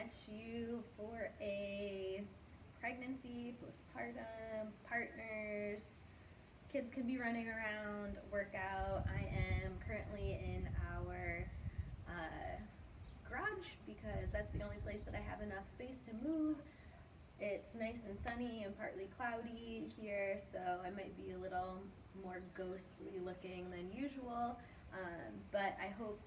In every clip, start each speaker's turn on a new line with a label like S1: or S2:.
S1: at you for a pregnancy, postpartum, partners, kids can be running around, workout. I am currently in our garage because that's the only place that I have enough space to move. It's nice and sunny and partly cloudy here, so I might be a little more ghostly looking than usual, but I hope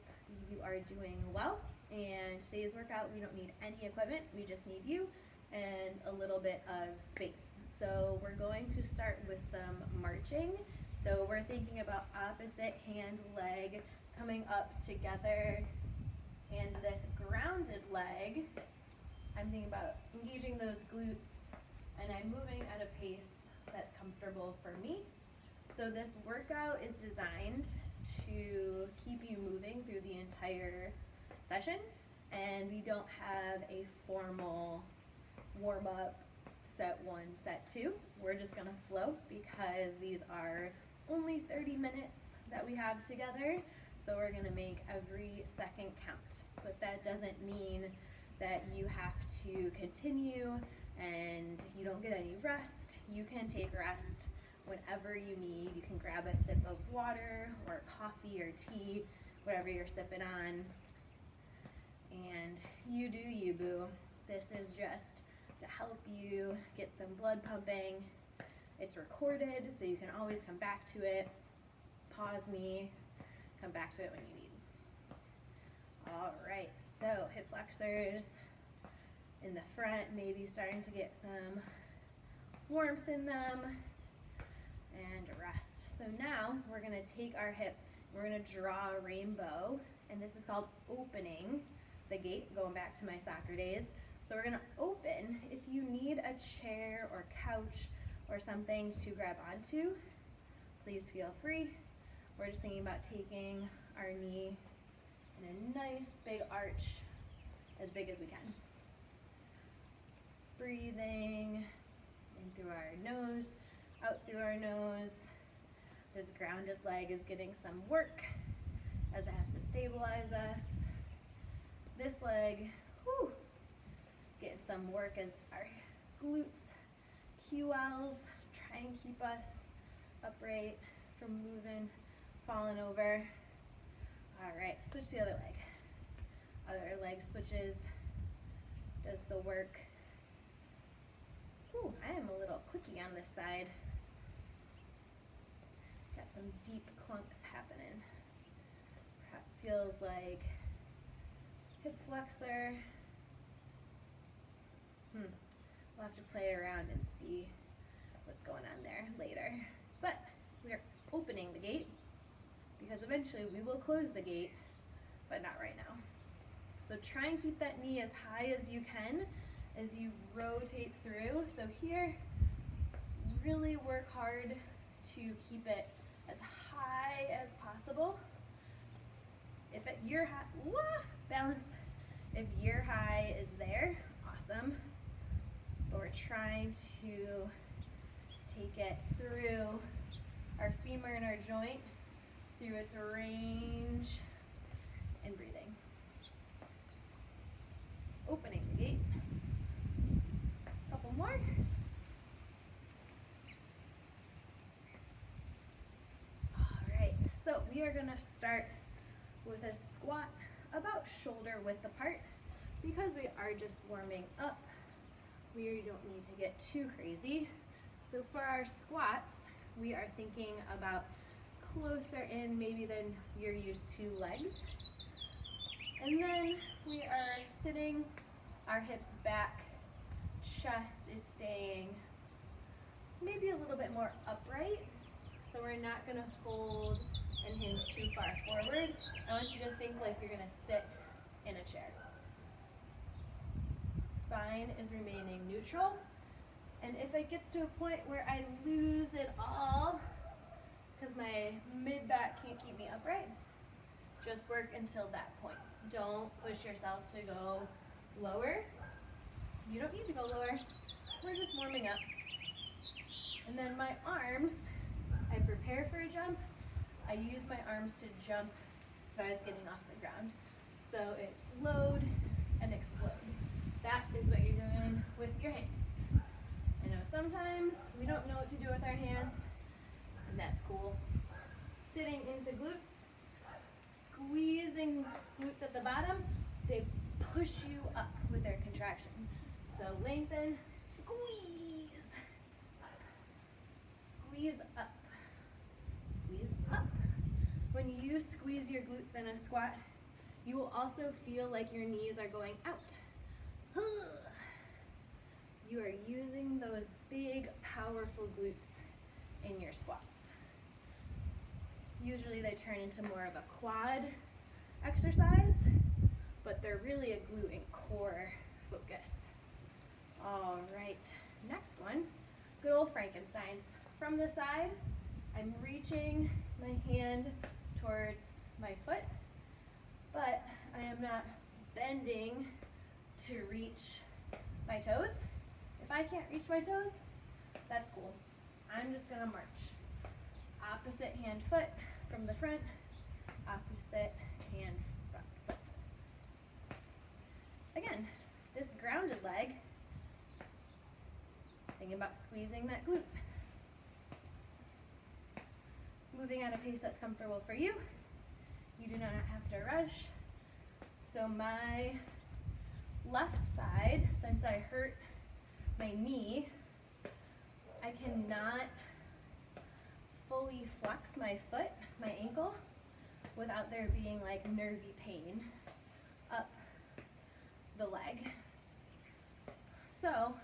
S1: you are doing well. And today's workout, we don't need any equipment, we just need you and a little bit of space. So we're going to start with some marching. So we're thinking about opposite hand leg coming up together, and this grounded leg, I'm thinking about engaging those glutes, and I'm moving at a pace that's comfortable for me. So this workout is designed to keep you moving through the entire session, and we don't have a formal warm-up set 1, set 2. We're just gonna flow because these are only 30 minutes that we have together, so we're gonna make every second count. But that doesn't mean that you have to continue and you don't get any rest. You can take rest whenever you need. You can grab a sip of water or coffee or tea, whatever you're sipping on, and you do you, boo. This is just to help you get some blood pumping. It's recorded, so you can always come back to it, pause me, come back to it when you need. All right, so hip flexors in the front, maybe starting to get some warmth in them, and rest. So now we're gonna take our hip, we're gonna draw a rainbow, and this is called opening the gate, going back to my soccer days. So we're gonna open. If you need a chair or couch or something to grab onto, please feel free. We're just thinking about taking our knee in a nice big arch, as big as we can. Breathing in through our nose, out through our nose. This grounded leg is getting some work as it has to stabilize us. This leg, whew, getting some work as our glutes, QLs, try and keep us upright from moving, falling over. All right, switch the other leg. Other leg switches, does the work. Ooh, I am a little clicky on this side. Got some deep clunks happening. Feels like hip flexor. We'll have to play around and see what's going on there later. But we are opening the gate because eventually we will close the gate, but not right now. So try and keep that knee as high as you can as you rotate through. So here, really work hard to keep it as high as possible. If your high, balance. If your high is there, awesome. But we're trying to take it through our femur and our joint, through its range, and breathing. Opening the gate. Couple more. All right, so we are gonna start with a squat about shoulder width apart. Because we are just warming up, we don't need to get too crazy. So for our squats, we are thinking about closer in maybe than you're used to legs. And then we are sitting, our hips back, chest is staying maybe a little bit more upright. So we're not gonna fold and hinge too far forward. I want you to think like you're gonna sit in a chair. Spine is remaining neutral. And if it gets to a point where I lose it all, because my mid-back can't keep me upright, just work until that point. Don't push yourself to go lower. You don't need to go lower. We're just warming up. And then my arms, I prepare for a jump. I use my arms to jump if I was getting off the ground. So it's load and explode. our hands, and that's cool. Sitting into glutes, squeezing glutes at the bottom, they push you up with their contraction. So lengthen, squeeze, squeeze up, squeeze up. When you squeeze your glutes in a squat, you will also feel like your knees are going out. You are using those big, powerful glutes in your squats. Usually they turn into more of a quad exercise, but they're really a glute and core focus. All right, next one, good old Frankensteins. From the side, I'm reaching my hand towards my foot, but I am not bending to reach my toes. If I can't reach my toes, that's cool. I'm just gonna march. Opposite hand foot from the front, opposite hand front foot. Again, this grounded leg, thinking about squeezing that glute. Moving at a pace that's comfortable for you. You do not have to rush. So my left side, since I hurt my knee, I cannot fully flex my foot, my ankle, without there being like nervy pain up the leg. So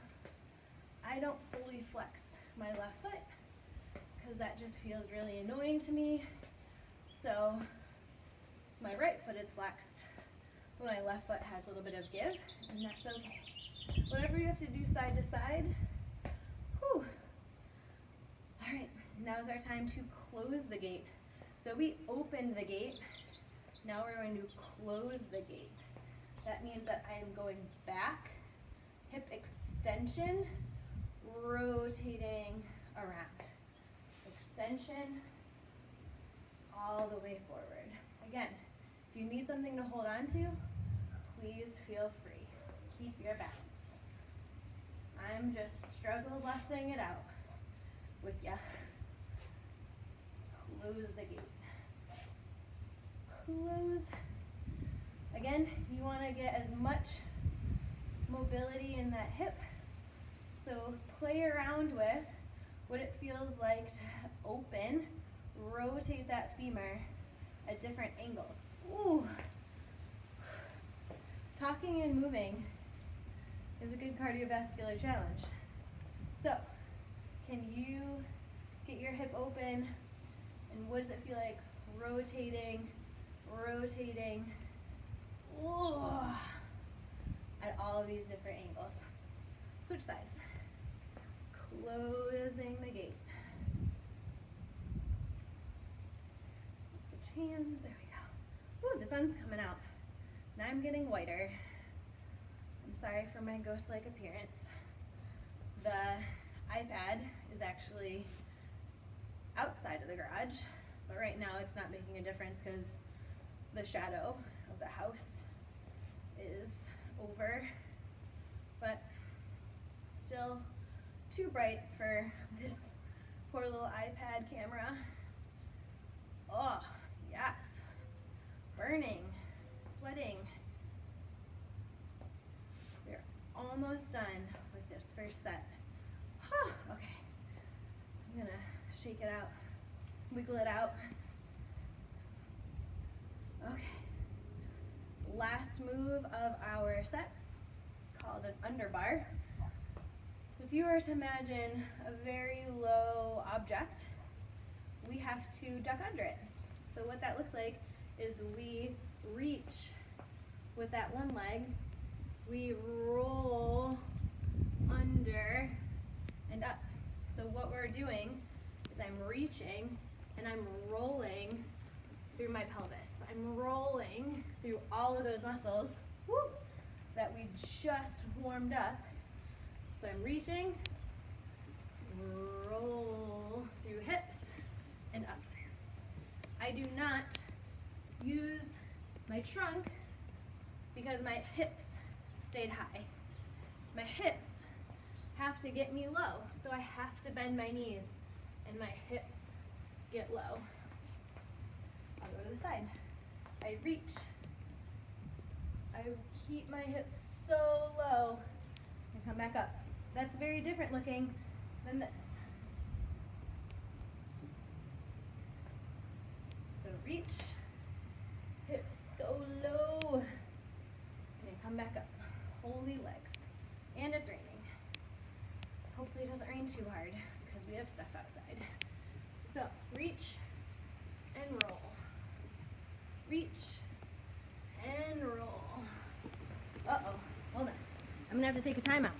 S1: I don't fully flex my left foot because that just feels really annoying to me. So my right foot is flexed when my left foot has a little bit of give, and that's okay. Whatever you have to do side to side. Whew. All right, now's our time to close the gate. So we opened the gate, now we're going to close the gate. That means that I am going back, hip extension, rotating around. Extension, all the way forward. Again, if you need something to hold on to, please feel free. Keep your balance. I'm just struggle bussing it out with ya. Close the gate. Close. Again, you want to get as much mobility in that hip. So play around with what it feels like to open, rotate that femur at different angles. Ooh. Talking and moving is a good cardiovascular challenge. So, can you get your hip open, and what does it feel like rotating, rotating, ooh, at all of these different angles? Switch sides. Closing the gate. Switch hands, there we go. Ooh, the sun's coming out. Now I'm getting whiter. I'm sorry for my ghost-like appearance. The iPad is actually outside of the garage, but right now it's not making a difference because the shadow of the house is over, but still too bright for this poor little iPad camera. Oh, yes. Burning, sweating. We're almost done with this first set. Okay. I'm gonna shake it out, wiggle it out. Okay. Last move of our set is called an underbar. So if you were to imagine a very low object, we have to duck under it. So what that looks like is we reach with that one leg, we roll under and up. So what we're doing is I'm reaching and I'm rolling through my pelvis. I'm rolling through all of those muscles that we just warmed up. So I'm reaching, roll through hips and up. I do not use my trunk because my hips stayed high. My hips have to get me low, so I have to bend my knees and my hips get low. I'll go to the side. I reach. I keep my hips so low and come back up. That's very different looking than this. So reach, hips go low, and come back up. Holy legs. And it's raining. Hopefully it doesn't rain too hard because we have stuff outside. So reach and roll. Reach and roll. Uh-oh, hold on. I'm gonna have to take a time out.